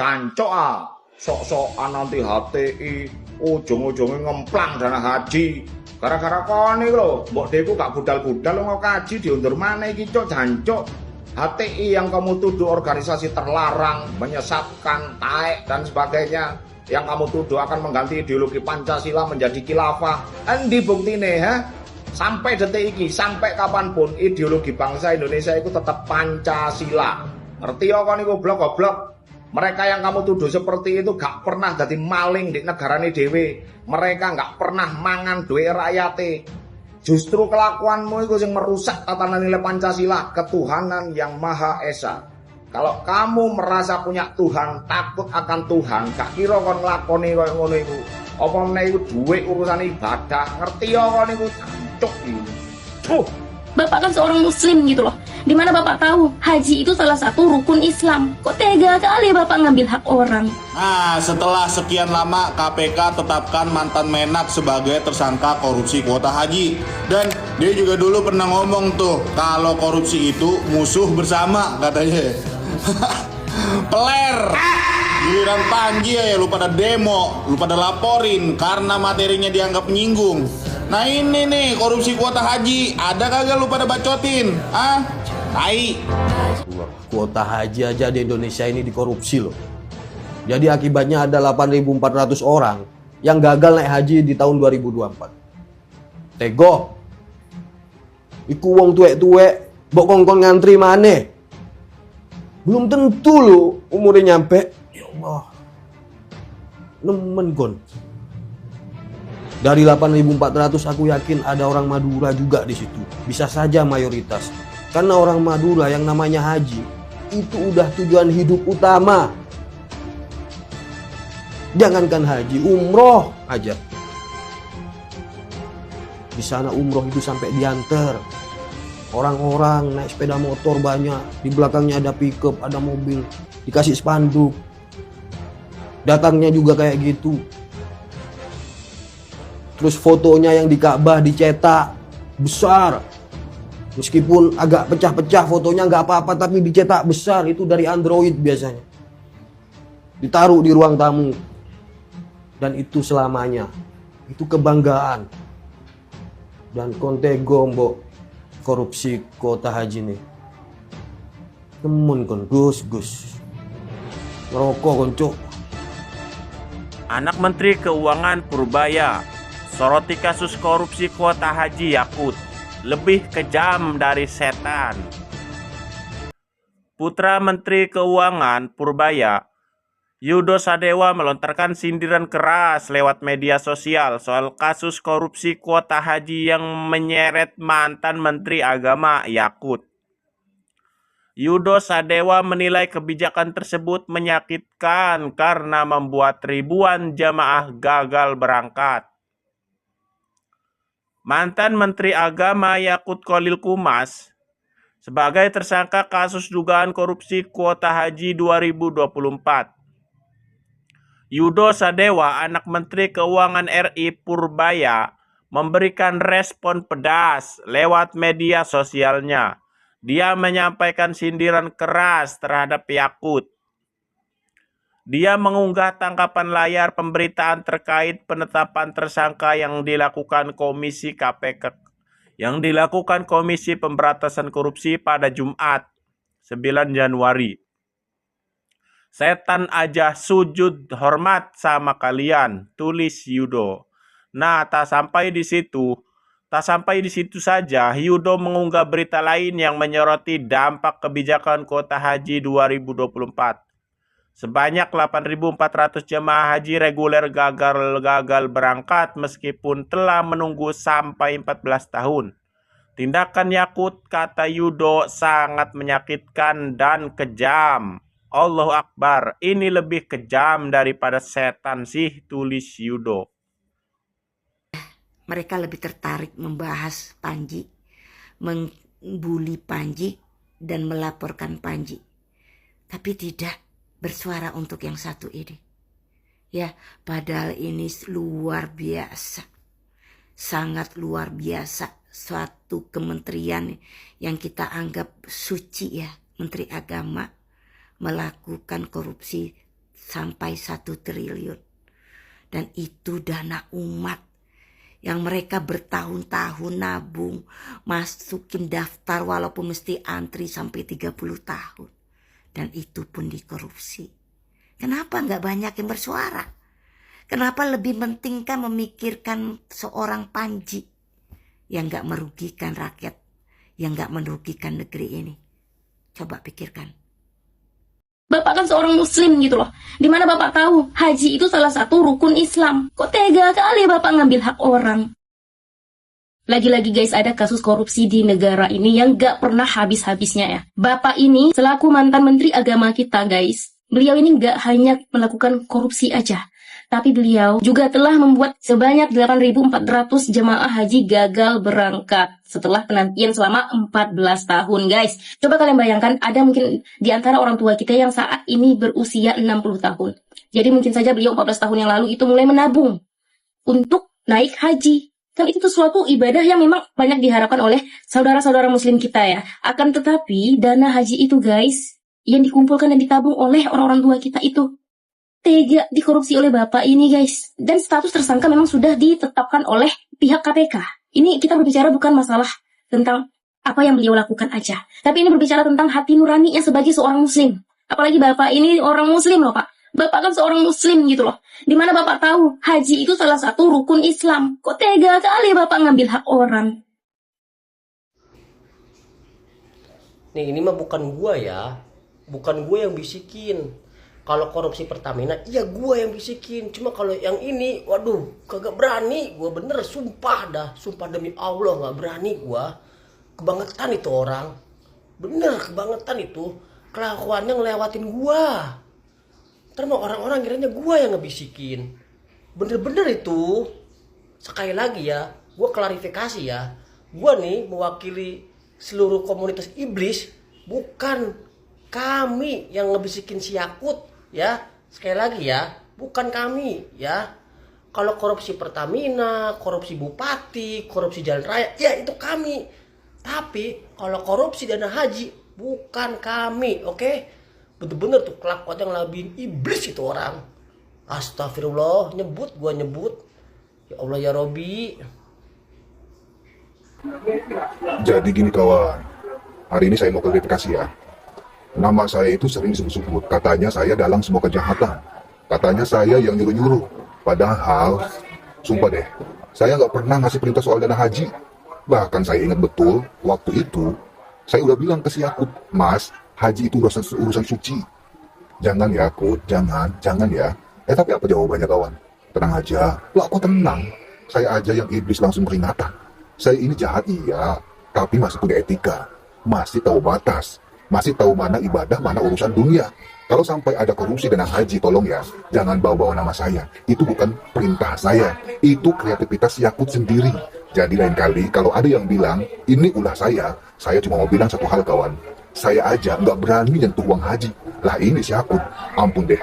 Jancok sok-sokan nanti HTI, ujung-ujungnya ngemplang dana haji. Gara-gara kone lho, mbok deku gak budal-budal lo kaji diundur mana iki cok jancok. HTI yang kamu tuduh organisasi terlarang, menyesatkan, taek dan sebagainya. Yang kamu tuduh akan mengganti ideologi Pancasila menjadi khilafah. Endi buktine ha? Sampai detik iki, sampai kapanpun ideologi bangsa Indonesia itu tetap Pancasila. Ngerti ya kon iku goblok-goblok. Mereka yang kamu tuduh seperti itu gak pernah jadi maling di negarane dhewe. Mereka gak pernah mangan duit rakyate. Justru kelakuanmu itu yang merusak tatanan nilai Pancasila, ketuhanan yang Maha Esa. Kalau kamu merasa punya Tuhan, takut akan Tuhan, gak kira kon nglakoni koyo ngono iku. Apa meneh iku duit urusan ibadah. Ngerti ya kon iku cancuk iki. Bapak kan seorang muslim gitu loh. Dimana Bapak tahu haji itu salah satu rukun Islam. Kok tega kali Bapak ngambil hak orang? Nah, setelah sekian lama KPK tetapkan mantan Menak sebagai tersangka korupsi kuota haji. Dan dia juga dulu pernah ngomong tuh, kalau korupsi itu musuh bersama katanya. Peler. Giliran Panji ya lu pada demo, lu pada laporin karena materinya dianggap menyinggung. Nah ini nih korupsi kuota haji, ada kagak lu pada bacotin? Ah, tai. Kuota haji aja di Indonesia ini dikorupsi loh. Jadi akibatnya ada 8.400 orang yang gagal naik haji di tahun 2024. Tego. Iku wong tuwek-tuwek, mbok kongkon ngantri maneh. Belum tentu lo umurnya nyampe. Ya Allah. Nemen gon. Dari 8.400 aku yakin ada orang Madura juga di situ. Bisa saja mayoritas. Karena orang Madura yang namanya haji itu udah tujuan hidup utama. Jangankan haji, umroh aja. Di sana umroh itu sampai diantar. Orang-orang naik sepeda motor banyak. Di belakangnya ada pickup, ada mobil. Dikasih spanduk. Datangnya juga kayak gitu. Terus fotonya yang di Ka'bah dicetak besar. Meskipun agak pecah-pecah fotonya nggak apa-apa, tapi dicetak besar. Itu dari Android biasanya. Ditaruh di ruang tamu. Dan itu selamanya. Itu kebanggaan. Dan konte gombok korupsi kuota haji nih. Temen kon gus. Ngerokok koncok. Anak Menteri Keuangan Purbaya soroti kasus korupsi kuota haji Yakut, lebih kejam dari setan. Putra Menteri Keuangan Purbaya, Yudo Sadewa melontarkan sindiran keras lewat media sosial soal kasus korupsi kuota haji yang menyeret mantan Menteri Agama Yakut. Yudo Sadewa menilai kebijakan tersebut menyakitkan karena membuat ribuan jamaah gagal berangkat. Mantan Menteri Agama Yakut Khalil Qumas sebagai tersangka kasus dugaan korupsi kuota haji 2024. Yudo Sadewa, anak Menteri Keuangan RI Purbaya, memberikan respon pedas lewat media sosialnya. Dia menyampaikan sindiran keras terhadap Yakut. Dia mengunggah tangkapan layar pemberitaan terkait penetapan tersangka yang dilakukan Komisi Pemberantasan Korupsi pada Jumat 9 Januari. Setan aja sujud hormat sama kalian, tulis Yudo. Nah, tak sampai di situ saja, Yudo mengunggah berita lain yang menyoroti dampak kebijakan kuota haji 2024. Sebanyak 8.400 jemaah haji reguler gagal berangkat meskipun telah menunggu sampai 14 tahun. Tindakan Yakut, kata Yudo, sangat menyakitkan dan kejam. Allahu Akbar, ini lebih kejam daripada setan sih, tulis Yudo. Mereka lebih tertarik membahas Panji, membuli Panji, dan melaporkan Panji. Tapi tidak bersuara untuk yang satu ini. Ya, padahal ini luar biasa. Sangat luar biasa. Suatu kementerian yang kita anggap suci ya. Menteri Agama melakukan korupsi sampai 1 triliun. Dan itu dana umat yang mereka bertahun-tahun nabung, masukin daftar walaupun mesti antri sampai 30 tahun. Dan itu pun dikorupsi. Kenapa nggak banyak yang bersuara? Kenapa lebih pentingkan memikirkan seorang Panji yang nggak merugikan rakyat, yang nggak merugikan negeri ini? Coba pikirkan. Bapak kan seorang muslim gitu loh. Dimana bapak tahu haji itu salah satu rukun Islam. Kok tega kali bapak ngambil hak orang? Lagi-lagi guys, ada kasus korupsi di negara ini yang gak pernah habis-habisnya ya. Bapak ini selaku mantan menteri agama kita guys, beliau ini gak hanya melakukan korupsi aja, tapi beliau juga telah membuat sebanyak 8.400 jemaah haji gagal berangkat setelah penantian selama 14 tahun guys. Coba kalian bayangkan, ada mungkin di antara orang tua kita yang saat ini berusia 60 tahun. Jadi mungkin saja beliau 14 tahun yang lalu itu mulai menabung untuk naik haji. Kan itu suatu ibadah yang memang banyak diharapkan oleh saudara-saudara muslim kita ya. Akan tetapi dana haji itu guys, yang dikumpulkan dan ditabung oleh orang-orang tua kita itu tega dikorupsi oleh bapak ini guys. Dan status tersangka memang sudah ditetapkan oleh pihak KPK. Ini kita berbicara bukan masalah tentang apa yang beliau lakukan aja, tapi ini berbicara tentang hati nuraninya sebagai seorang muslim. Apalagi bapak ini orang muslim loh pak. Bapak kan seorang muslim gitu loh. Dimana bapak tahu haji itu salah satu rukun Islam. Kok tega kali bapak ngambil hak orang? Nih ini mah bukan gua ya. Bukan gua yang bisikin. Kalau korupsi Pertamina, iya gua yang bisikin. Cuma kalau yang ini, waduh, kagak berani. Gua bener, sumpah dah. Sumpah demi Allah gak berani gua. Kebangetan itu orang. Bener, kebangetan itu. Kelakuannya ngelewatin gua. Ntar mau orang-orang kiranya gue yang ngebisikin. Bener-bener itu. Sekali lagi ya, gue klarifikasi ya. Gue nih mewakili seluruh komunitas iblis. Bukan kami yang ngebisikin si Yakut ya. Sekali lagi ya, bukan kami ya. Kalau korupsi Pertamina, korupsi Bupati, korupsi Jalan Raya, ya itu kami. Tapi kalau korupsi dana haji, bukan kami, oke? Bener-bener tuh kelakuan yang labiin iblis itu orang. Astagfirullah, gua nyebut. Ya Allah ya Robi. Jadi gini kawan, hari ini saya mau klarifikasi ya. Nama saya itu sering disebut-sebut, katanya saya dalam semua kejahatan. Katanya saya yang nyuruh-nyuruh. Padahal, sumpah deh, saya nggak pernah ngasih perintah soal dana haji. Bahkan saya ingat betul, waktu itu, saya udah bilang ke si Yakut, Mas, haji itu urusan suci. Jangan ya, Yakut, jangan ya. Tapi apa jawabannya kawan? Tenang aja. Lah kok tenang? Saya aja yang iblis langsung peringatan. Saya ini jahat iya, tapi masih punya etika. Masih tahu batas. Masih tahu mana ibadah, mana urusan dunia. Kalau sampai ada korupsi dana haji, tolong ya, jangan bawa-bawa nama saya. Itu bukan perintah saya. Itu kreativitas Yakut sendiri. Jadi lain kali kalau ada yang bilang, ini ulah saya cuma mau bilang satu hal kawan. Saya aja nggak berani nyentuh uang haji. Lah ini si Yakut, ampun deh.